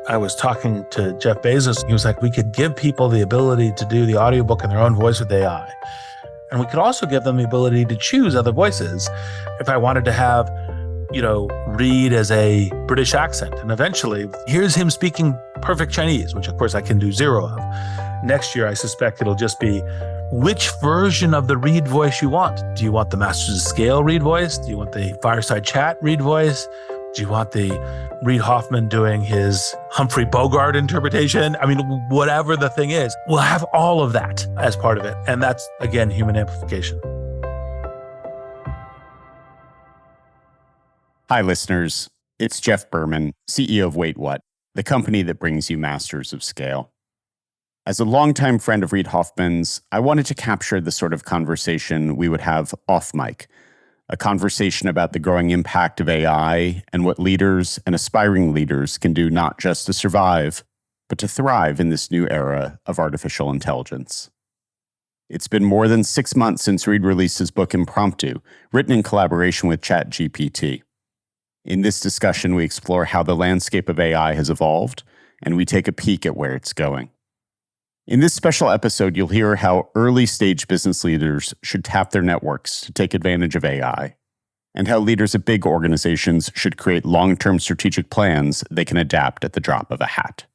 I was talking to Jeff Bezos. He was like, we could give people the ability to do the audiobook in their own voice with AI. And we could also give them the ability to choose other voices. If I wanted to have, Reid as a British accent, and eventually here's him speaking perfect Chinese, which of course I can do zero of. Next year, I suspect it'll just be which version of the Reid voice you want. Do you want the Masters of Scale Reid voice? Do you want the Fireside Chat Reid voice? Do you want the Reid Hoffman doing his Humphrey Bogart interpretation? I mean, whatever the thing is, we'll have all of that as part of it. And that's, again, human amplification. Hi, listeners. It's Jeff Berman, CEO of WaitWhat, the company that brings you Masters of Scale. As a longtime friend of Reid Hoffman's, I wanted to capture the sort of conversation we would have off mic, a conversation about the growing impact of AI and what leaders and aspiring leaders can do not just to survive, but to thrive in this new era of artificial intelligence. It's been more than 6 months since Reid released his book Impromptu, written in collaboration with ChatGPT. In this discussion, we explore how the landscape of AI has evolved, and we take a peek at where it's going. In this special episode, you'll hear how early-stage business leaders should tap their networks to take advantage of AI, and how leaders at big organizations should create long-term strategic plans they can adapt at the drop of a hat.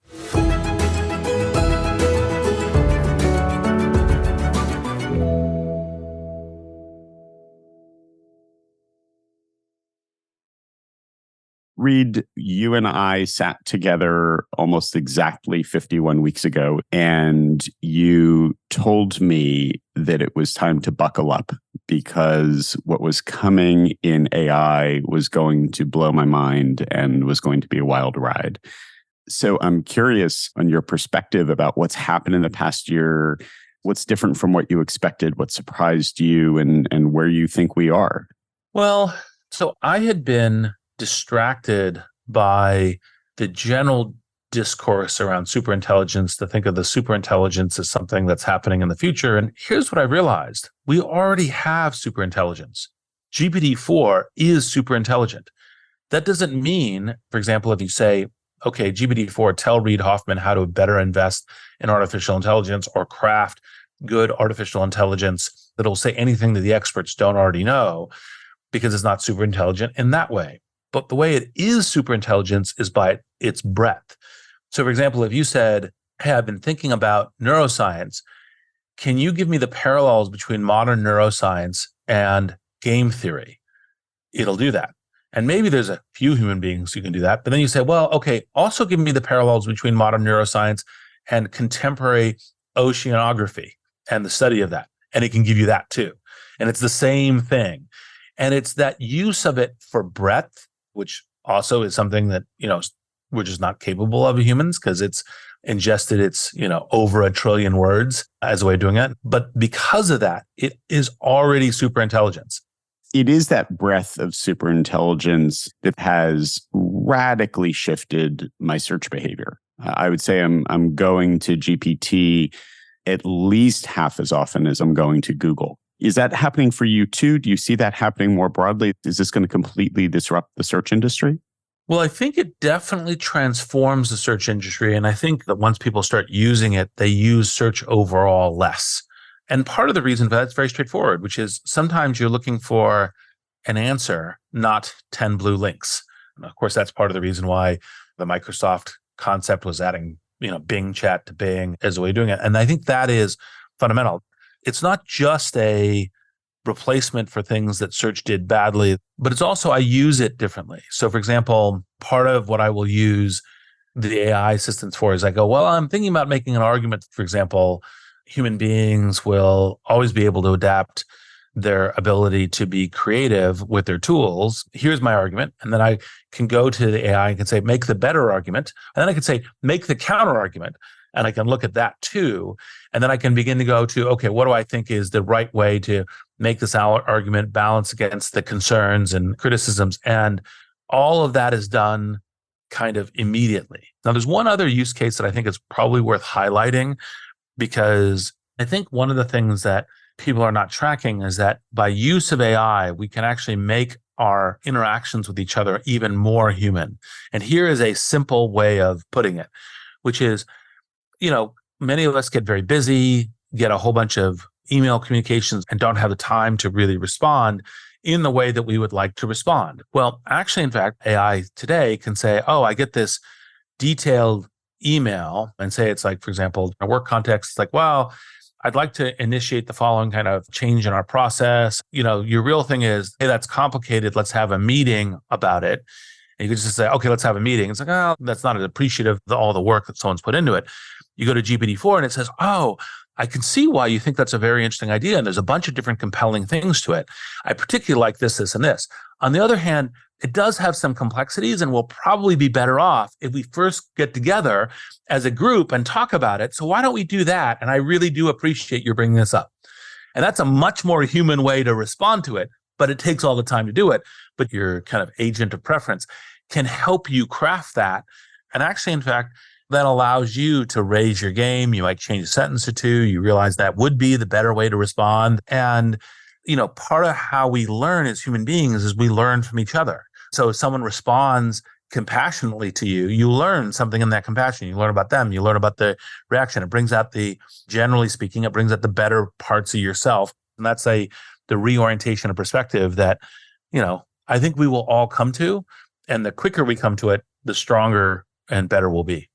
Reid, you and I sat together almost exactly 51 weeks ago, and you told me that it was time to buckle up because what was coming in AI was going to blow my mind and was going to be a wild ride. So I'm curious on your perspective about what's happened in the past year, what's different from what you expected, what surprised you, and where you think we are. Well, so I had been distracted by the general discourse around superintelligence, to think of the superintelligence as something that's happening in the future. And here's what I realized. We already have superintelligence. GPT-4 is superintelligent. That doesn't mean, for example, if you say, okay, GPT-4, tell Reid Hoffman how to better invest in artificial intelligence or craft good artificial intelligence that'll say anything that the experts don't already know, because it's not super intelligent in that way. But the way it is super intelligence is by its breadth. So for example, if you said, hey, I've been thinking about neuroscience, can you give me the parallels between modern neuroscience and game theory? It'll do that. And maybe there's a few human beings who can do that. But then you say, well, okay, also give me the parallels between modern neuroscience and contemporary oceanography and the study of that. And it can give you that too. And it's the same thing. And it's that use of it for breadth, which also is something that, we're just not capable of humans because it's ingested its, over 1 trillion words as a way of doing it. But because of that, it is already super intelligence. It is that breadth of super intelligence that has radically shifted my search behavior. I would say I'm going to GPT at least half as often as I'm going to Google. Is that happening for you too? Do you see that happening more broadly? Is this going to completely disrupt the search industry? Well, I think it definitely transforms the search industry. And I think that once people start using it, they use search overall less. And part of the reason for that is very straightforward, which is sometimes you're looking for an answer, not 10 blue links. And of course, that's part of the reason why the Microsoft concept was adding, Bing chat to Bing as a way of doing it. And I think that is fundamental. It's not just a replacement for things that search did badly, but it's also I use it differently. So for example, part of what I will use the AI assistants for is I go, well, I'm thinking about making an argument. For example, human beings will always be able to adapt their ability to be creative with their tools. Here's my argument. And then I can go to the AI and can say, make the better argument. And then I can say, make the counter argument. And I can look at that too. And then I can begin to go to, okay, what do I think is the right way to make this argument balance against the concerns and criticisms? And all of that is done kind of immediately. Now, there's one other use case that I think is probably worth highlighting, because I think one of the things that people are not tracking is that by use of AI, we can actually make our interactions with each other even more human. And here is a simple way of putting it, which is, many of us get very busy, get a whole bunch of email communications and don't have the time to really respond in the way that we would like to respond. Well, actually, in fact, AI today can say, oh, I get this detailed email and say it's like, for example, in a work context, it's like, well, I'd like to initiate the following kind of change in our process. Your real thing is, hey, that's complicated. Let's have a meeting about it. And you could just say, okay, let's have a meeting. It's like, oh, that's not appreciative of all the work that someone's put into it. You go to GPT-4 and it says, oh, I can see why you think that's a very interesting idea. And there's a bunch of different compelling things to it. I particularly like this, this, and this. On the other hand, it does have some complexities and we'll probably be better off if we first get together as a group and talk about it. So why don't we do that? And I really do appreciate you bringing this up. And that's a much more human way to respond to it, but it takes all the time to do it. But your kind of agent of preference can help you craft that. And actually, in fact, that allows you to raise your game. You might change a sentence or two. You realize that would be the better way to respond. And, part of how we learn as human beings is we learn from each other. So if someone responds compassionately to you, you learn something in that compassion. You learn about them. You learn about the reaction. It brings out generally speaking, it brings out the better parts of yourself. And that's the reorientation of perspective that, I think we will all come to. And the quicker we come to it, the stronger and better we'll be.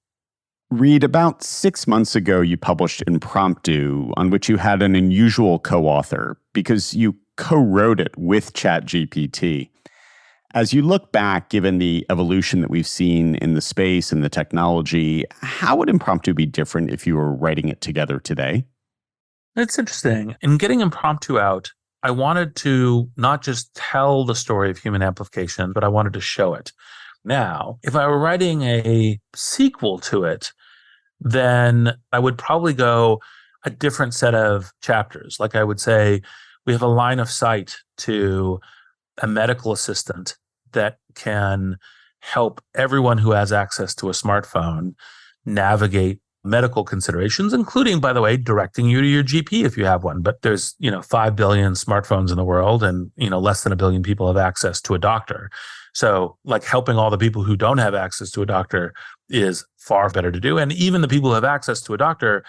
Reid, about 6 months ago, you published Impromptu, on which you had an unusual co-author because you co-wrote it with ChatGPT. As you look back, given the evolution that we've seen in the space and the technology, how would Impromptu be different if you were writing it together today? It's interesting. In getting Impromptu out, I wanted to not just tell the story of human amplification, but I wanted to show it. Now, if I were writing a sequel to it, then I would probably go a different set of chapters. Like I would say, we have a line of sight to a medical assistant that can help everyone who has access to a smartphone navigate medical considerations, including, by the way, directing you to your GP if you have one. But there's, 5 billion smartphones in the world and, less than 1 billion people have access to a doctor. So like helping all the people who don't have access to a doctor is far better to do. And even the people who have access to a doctor,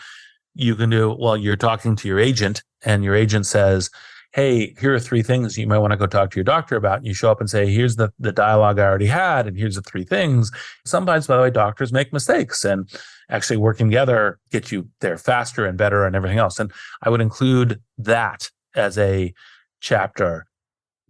you can do, well, you're talking to your agent and your agent says, hey, here are 3 things you might want to go talk to your doctor about. And you show up and say, here's the dialogue I already had. And here's the 3 things. Sometimes, by the way, doctors make mistakes and actually working together get you there faster and better and everything else. And I would include that as a chapter.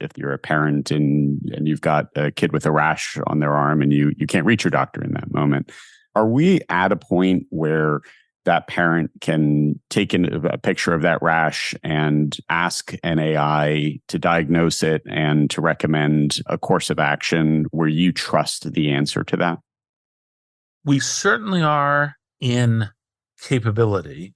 If you're a parent and you've got a kid with a rash on their arm and you can't reach your doctor in that moment, are we at a point where that parent can take a picture of that rash and ask an AI to diagnose it and to recommend a course of action where you trust the answer to that? We certainly are in capability.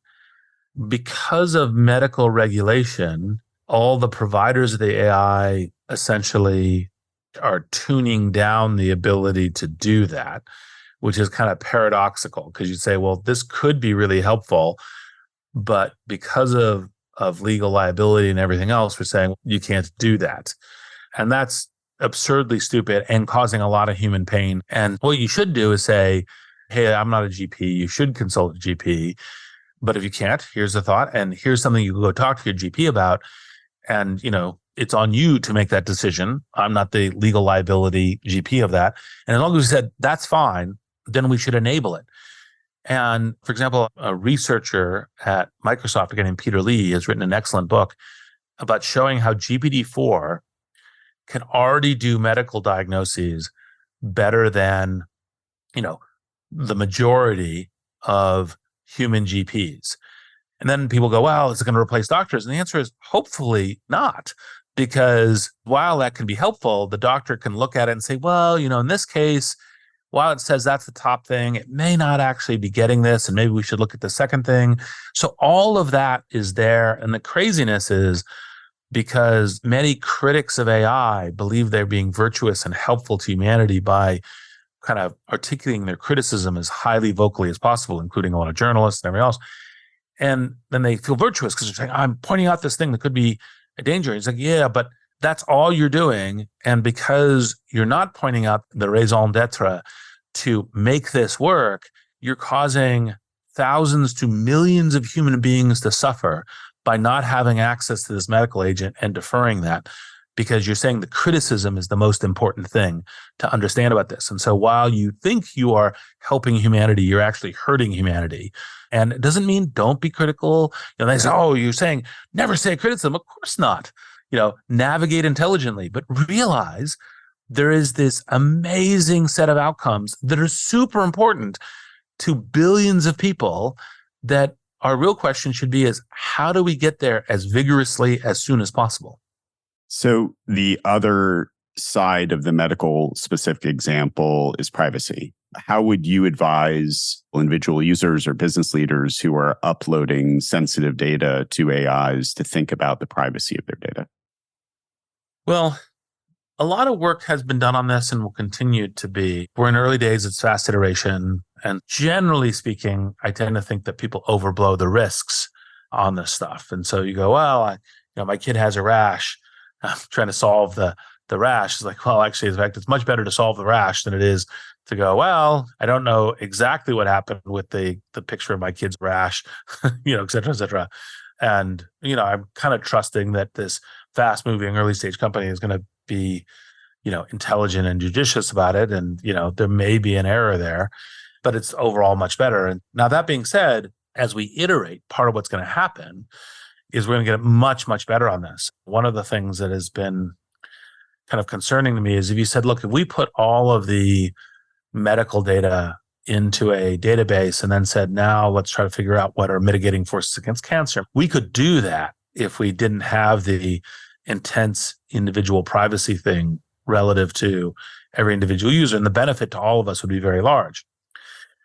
Because of medical regulation, all the providers of the AI essentially are tuning down the ability to do that, which is kind of paradoxical because you'd say, well, this could be really helpful, but because of legal liability and everything else, we're saying you can't do that. And that's absurdly stupid and causing a lot of human pain. And what you should do is say, hey, I'm not a GP. You should consult a GP. But if you can't, here's a thought. And here's something you can go talk to your GP about. And, it's on you to make that decision. I'm not the legal liability GP of that. And as long as we said, that's fine, then we should enable it. And for example, a researcher at Microsoft, again, named Peter Lee, has written an excellent book about showing how GPT-4 can already do medical diagnoses better than, the majority of human GPs. And then people go, well, is it going to replace doctors? And the answer is hopefully not, because while that can be helpful, the doctor can look at it and say, well, in this case, while it says that's the top thing, it may not actually be getting this. And maybe we should look at the second thing. So all of that is there. And the craziness is because many critics of AI believe they're being virtuous and helpful to humanity by kind of articulating their criticism as highly vocally as possible, including a lot of journalists and everything else. And then they feel virtuous because they're saying, I'm pointing out this thing that could be a danger. It's like, yeah, but that's all you're doing. And because you're not pointing out the raison d'etre to make this work, you're causing thousands to millions of human beings to suffer by not having access to this medical agent and deferring that, because you're saying the criticism is the most important thing to understand about this. And so while you think you are helping humanity, you're actually hurting humanity. And it doesn't mean don't be critical. They say, oh, you're saying never say criticism. Of course not. Navigate intelligently, but realize there is this amazing set of outcomes that are super important to billions of people, that our real question should be is, how do we get there as vigorously as soon as possible? So the other side of the medical specific example is privacy. How would you advise individual users or business leaders who are uploading sensitive data to AIs to think about the privacy of their data? Well, a lot of work has been done on this and will continue to be. We're in early days, it's fast iteration. And generally speaking, I tend to think that people overblow the risks on this stuff. And so you go, well, my kid has a rash. I'm trying to solve the rash. It's like, well, actually, in fact, it's much better to solve the rash than it is to go, well, I don't know exactly what happened with the picture of my kid's rash, et cetera, et cetera. And, I'm kind of trusting that this fast moving early stage company is going to be, intelligent and judicious about it. And, there may be an error there, but it's overall much better. And now that being said, as we iterate, part of what's going to happen is we're going to get much, much better on this. One of the things that has been kind of concerning to me is if you said, look, if we put all of the medical data into a database and then said, now let's try to figure out what are mitigating forces against cancer, we could do that if we didn't have the intense individual privacy thing relative to every individual user. And the benefit to all of us would be very large.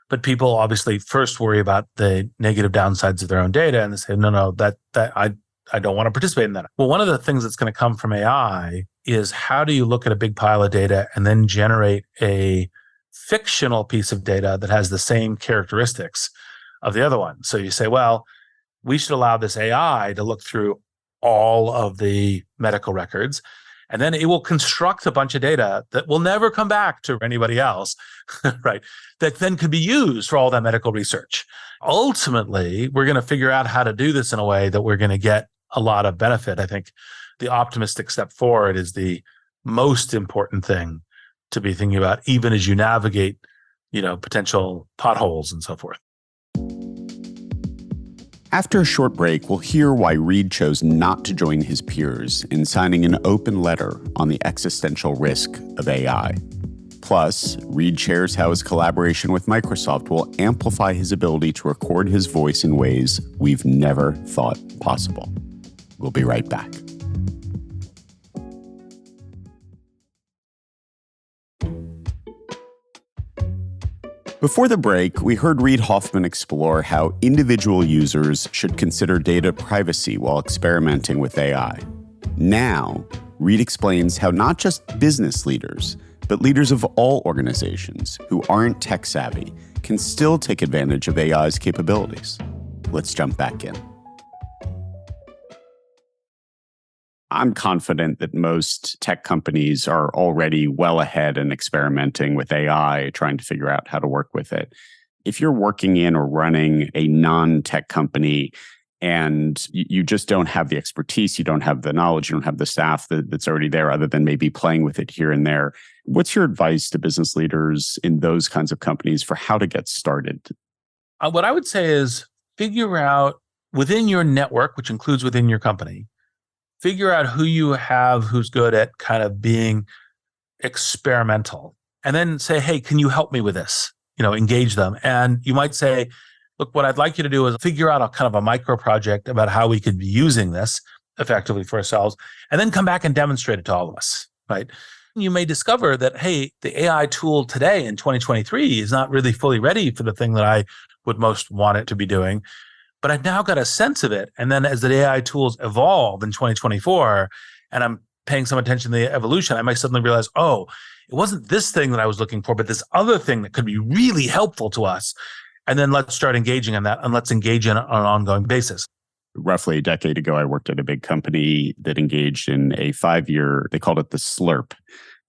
But people obviously first worry about the negative downsides of their own data, and they say, no, that I don't want to participate in that. Well, one of the things that's going to come from AI is how do you look at a big pile of data and then generate a fictional piece of data that has the same characteristics of the other one? So you say, well, we should allow this AI to look through all of the medical records, and then it will construct a bunch of data that will never come back to anybody else, right? That then could be used for all that medical research. Ultimately, we're going to figure out how to do this in a way that we're going to get a lot of benefit. I think the optimistic step forward is the most important thing to be thinking about, even as you navigate, potential potholes and so forth. After a short break, we'll hear why Reid chose not to join his peers in signing an open letter on the existential risk of AI. Plus, Reid shares how his collaboration with Microsoft will amplify his ability to record his voice in ways we've never thought possible. We'll be right back. Before the break, we heard Reid Hoffman explore how individual users should consider data privacy while experimenting with AI. Now, Reid explains how not just business leaders, but leaders of all organizations who aren't tech savvy can still take advantage of AI's capabilities. Let's jump back in. I'm confident that most tech companies are already well ahead and experimenting with AI, trying to figure out how to work with it. If you're working in or running a non-tech company and you just don't have the expertise, you don't have the knowledge, you don't have the staff that's already there other than maybe playing with it here and there, what's your advice to business leaders in those kinds of companies for how to get started? What I would say is figure out within your network, which includes within your company, figure out who you have who's good at kind of being experimental, and then say, hey, can you help me with this? Engage them. And you might say, look, what I'd like you to do is figure out a kind of a micro project about how we could be using this effectively for ourselves, and then come back and demonstrate it to all of us, right? You may discover that, hey, the AI tool today in 2023 is not really fully ready for the thing that I would most want it to be doing. But I've now got a sense of it. And then as the AI tools evolve in 2024, and I'm paying some attention to the evolution, I might suddenly realize, oh, it wasn't this thing that I was looking for, but this other thing that could be really helpful to us. And then let's start engaging on that, and let's engage in it on an ongoing basis. roughly a decade ago, I worked at a big company that engaged in a 5-year, they called it the SLRP,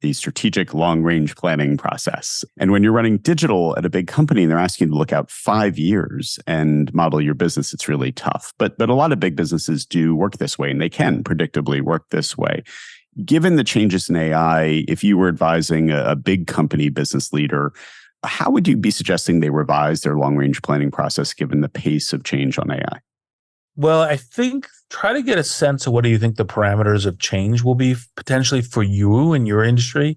the strategic long-range planning process. And when you're running digital at a big company and they're asking you to look out 5 years and model your business, it's really tough. But a lot of big businesses do work this way, and they can predictably work this way. Given the changes in AI, if you were advising a big company business leader, how would you be suggesting they revise their long-range planning process given the pace of change on AI? Well, I think try to get a sense of what do you think the parameters of change will be potentially for you in your industry.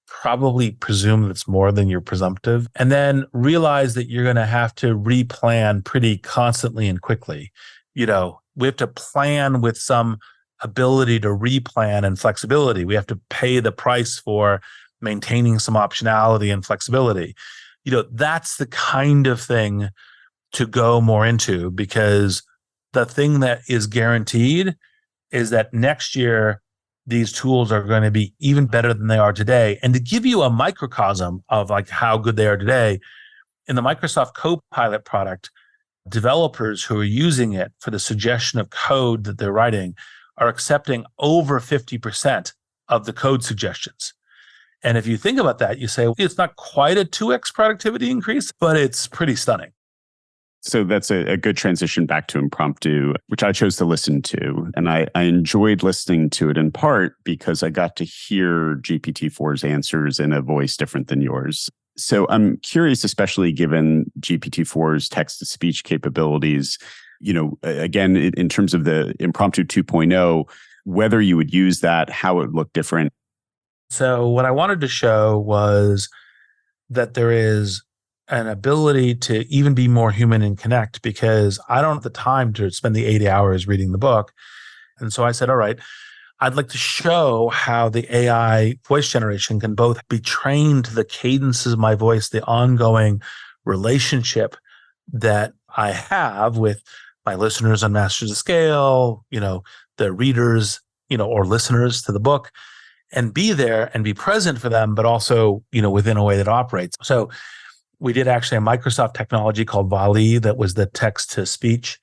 Probably presume that's more than your presumptive. And then realize that you're going to have to replan pretty constantly and quickly. We have to plan with some ability to replan and flexibility. We have to pay the price for maintaining some optionality and flexibility. That's the kind of thing to go more into, because the thing that is guaranteed is that next year, these tools are going to be even better than they are today. And to give you a microcosm of like how good they are today, in the Microsoft Copilot product, developers who are using it for the suggestion of code that they're writing are accepting over 50% of the code suggestions. And if you think about that, you say, it's not quite a 2x productivity increase, but it's pretty stunning. So that's a good transition back to Impromptu, which I chose to listen to. And I enjoyed listening to it in part because I got to hear GPT-4's answers in a voice different than yours. So I'm curious, especially given GPT-4's text-to-speech capabilities, again, in terms of the Impromptu 2.0, whether you would use that, how it looked different. So what I wanted to show was that there is an ability to even be more human and connect, because I don't have the time to spend the 80 hours reading the book. And so I said, all right, I'd like to show how the AI voice generation can both be trained to the cadences of my voice, the ongoing relationship that I have with my listeners on Masters of Scale, the readers, or listeners to the book, and be there and be present for them, but also, within a way that operates. So we did actually a Microsoft technology called Vali that was the text to speech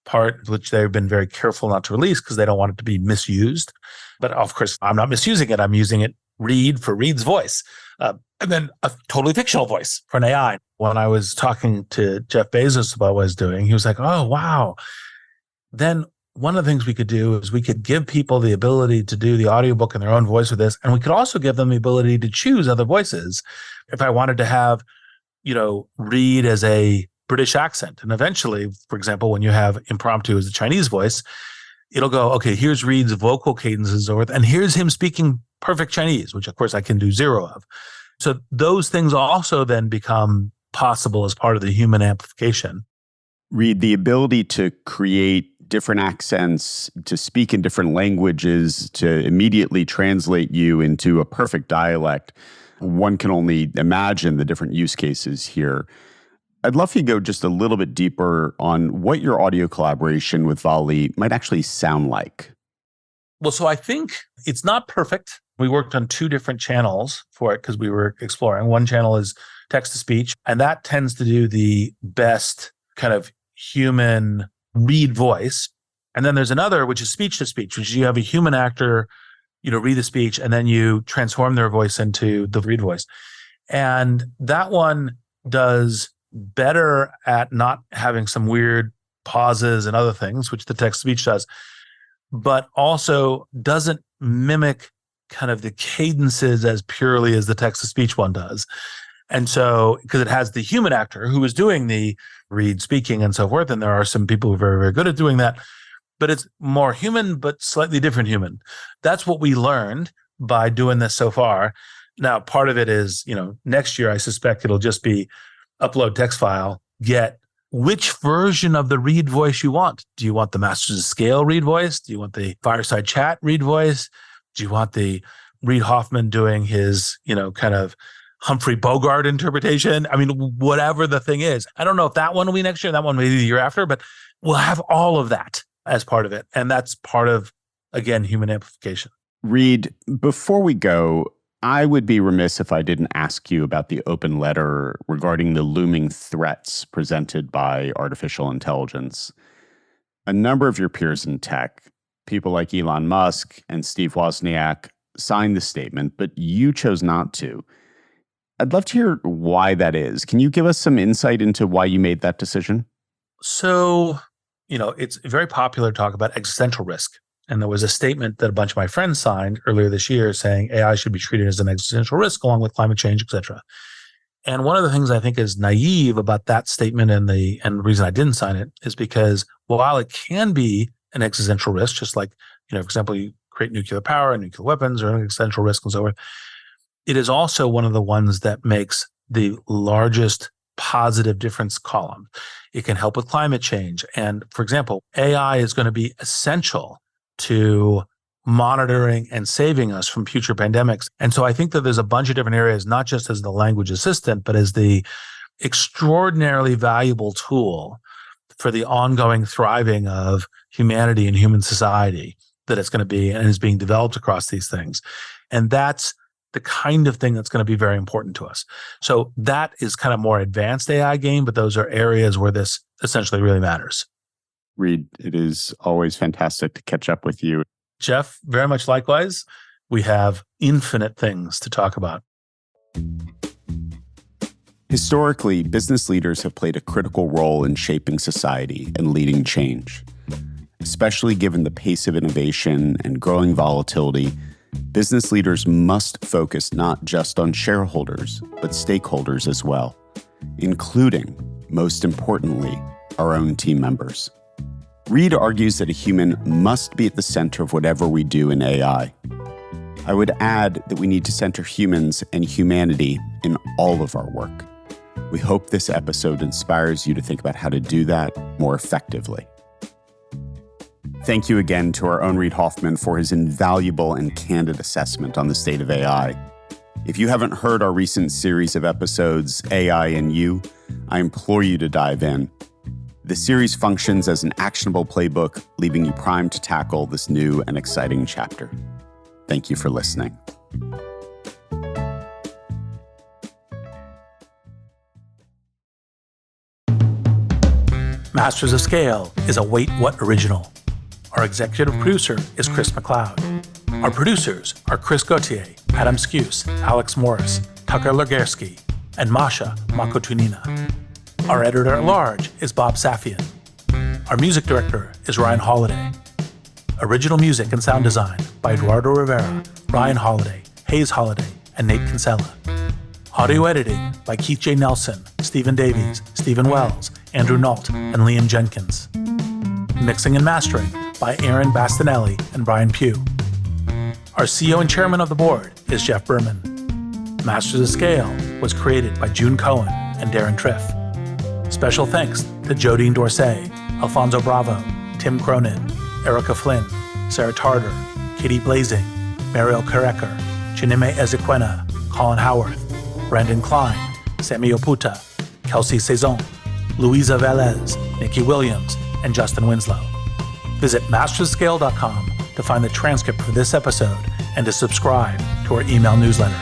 part, which they've been very careful not to release because they don't want it to be misused. But of course, I'm not misusing it. I'm using it Reid for Reid's voice, and then a totally fictional voice for an AI. When I was talking to Jeff Bezos about what I was doing, he was like, oh, wow. Then one of the things we could do is we could give people the ability to do the audiobook in their own voice with this. And we could also give them the ability to choose other voices. If I wanted to have Reid as a British accent. And eventually, for example, when you have Impromptu as a Chinese voice, it'll go, okay, here's Reid's vocal cadences, and here's him speaking perfect Chinese, which of course I can do 0 of. So those things also then become possible as part of the human amplification. Reid, the ability to create different accents, to speak in different languages, to immediately translate you into a perfect dialect. One can only imagine the different use cases here. I'd love for you to go just a little bit deeper on what your audio collaboration with Vali might actually sound like. Well, so I think it's not perfect. We worked on 2 different channels for it because we were exploring. One channel is text to speech, and that tends to do the best kind of human read voice. And then there's another, which is speech to speech, which you have a human actor read the speech, and then you transform their voice into the read voice. And that one does better at not having some weird pauses and other things, which the text speech does, but also doesn't mimic kind of the cadences as purely as the text to speech one does. And so, because it has the human actor who is doing the read speaking and so forth, and there are some people who are very, very good at doing that, but it's more human, but slightly different human. That's what we learned by doing this so far. Now, part of it is, next year, I suspect it'll just be upload text file, get which version of the read voice you want. Do you want the Masters of Scale read voice? Do you want the Fireside Chat read voice? Do you want the Reid Hoffman doing his, kind of Humphrey Bogart interpretation? I mean, whatever the thing is. I don't know if that one will be next year, that one maybe the year after, but we'll have all of that as part of it. And that's part of, again, human amplification. Reid, before we go, I would be remiss if I didn't ask you about the open letter regarding the looming threats presented by artificial intelligence. A number of your peers in tech, people like Elon Musk and Steve Wozniak, signed the statement, but you chose not to. I'd love to hear why that is. Can you give us some insight into why you made that decision? So, it's very popular to talk about existential risk. And there was a statement that a bunch of my friends signed earlier this year saying AI should be treated as an existential risk along with climate change, et cetera. And one of the things I think is naive about that statement and the reason I didn't sign it is because while it can be an existential risk, just like, for example, you create nuclear power and nuclear weapons or an existential risk and so forth, it is also one of the ones that makes the largest positive difference column. It can help with climate change. And for example, AI is going to be essential to monitoring and saving us from future pandemics. And so I think that there's a bunch of different areas, not just as the language assistant, but as the extraordinarily valuable tool for the ongoing thriving of humanity and human society that it's going to be and is being developed across these things. And that's the kind of thing that's going to be very important to us. So that is kind of more advanced AI game, but those are areas where this essentially really matters. Reid, it is always fantastic to catch up with you. Jeff, very much likewise. We have infinite things to talk about. Historically, business leaders have played a critical role in shaping society and leading change. Especially given the pace of innovation and growing volatility, business leaders must focus not just on shareholders, but stakeholders as well, including, most importantly, our own team members. Reid argues that a human must be at the center of whatever we do in AI. I would add that we need to center humans and humanity in all of our work. We hope this episode inspires you to think about how to do that more effectively. Thank you again to our own Reid Hoffman for his invaluable and candid assessment on the state of AI. If you haven't heard our recent series of episodes, AI and You, I implore you to dive in. The series functions as an actionable playbook, leaving you primed to tackle this new and exciting chapter. Thank you for listening. Masters of Scale is a WaitWhat original. Our executive producer is Chris McLeod. Our producers are Chris Gauthier, Adam Skuse, Alex Morris, Tucker Legersky, and Masha Makotunina. Our editor-at-large is Bob Safian. Our music director is Ryan Holiday. Original music and sound design by Eduardo Rivera, Ryan Holiday, Hayes Holiday, and Nate Kinsella. Audio editing by Keith J. Nelson, Stephen Davies, Stephen Wells, Andrew Nault, and Liam Jenkins. Mixing and mastering by Aaron Bastinelli and Brian Pugh. Our CEO and chairman of the board is Jeff Berman. Masters of Scale was created by June Cohen and Darren Triff. Special thanks to Jodine Dorsey, Alfonso Bravo, Tim Cronin, Erica Flynn, Sarah Tarter, Katie Blazing, Mariel Kareker, Chineme Ezequena, Colin Howarth, Brandon Klein, Sammy Oputa, Kelsey Saison, Louisa Velez, Nikki Williams, and Justin Winslow. Visit masterscale.com to find the transcript for this episode and to subscribe to our email newsletter.